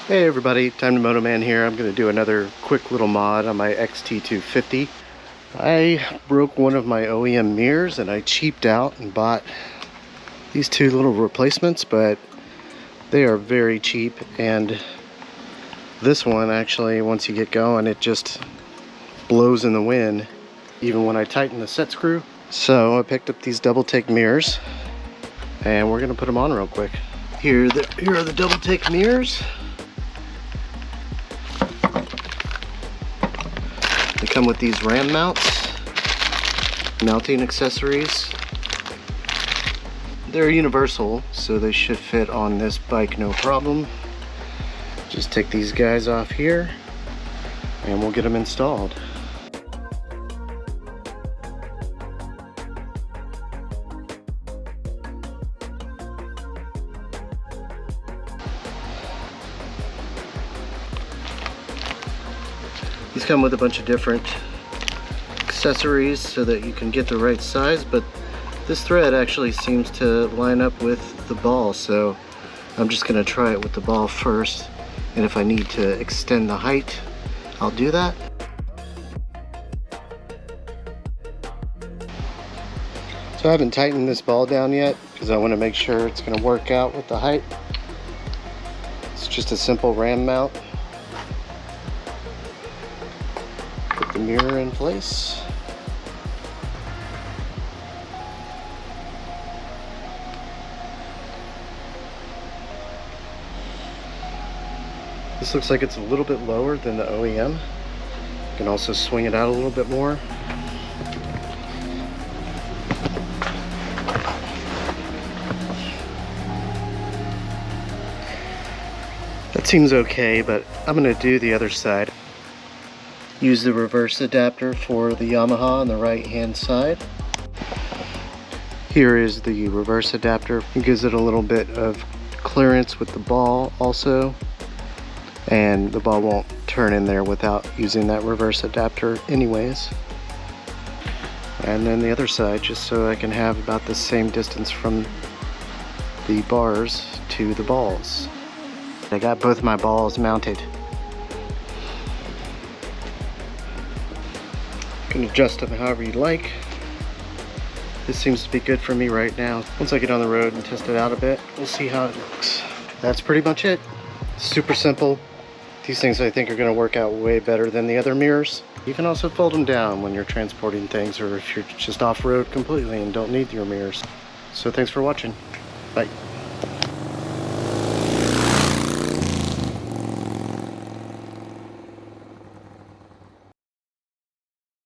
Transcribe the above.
Hey everybody, Time to Moto Man here. I'm going to do another quick little mod on my XT250. I broke one of my OEM mirrors and I cheaped out and bought these two little replacements, but they are very cheap, and this one actually, once you get going, it just blows in the wind even when I tighten the set screw. So I picked up these Doubletake mirrors and we're going to put them on real quick. Here are the Doubletake mirrors. They come with these ram mounts, mounting accessories. They're universal, so they should fit on this bike no problem. Just take these guys off here and we'll get them installed. These come with a bunch of different accessories so that you can get the right size, but this thread actually seems to line up with the ball, so I'm just going to try it with the ball first, and if I need to extend the height, I'll do that. So I haven't tightened this ball down yet because I want to make sure it's going to work out with the height. It's just a simple ram mount. Put the mirror in place. This looks like it's a little bit lower than the OEM. You can also swing it out a little bit more. That seems okay, but I'm going to do the other side. Use the reverse adapter for the Yamaha on the right hand side. Here is the reverse adapter. It gives it a little bit of clearance with the ball also, and the ball won't turn in there without using that reverse adapter anyways. And then the other side, just so I can have about the same distance from the bars to the balls. I got both my balls mounted. You can adjust them however you like. This seems to be good for me right now. Once I get on the road and test it out a bit, we'll see how it looks. That's pretty much it. Super simple. These things I think are going to work out way better than the other mirrors. You can also fold them down when you're transporting things, or if you're just off-road completely and don't need your mirrors. So thanks for watching. Bye.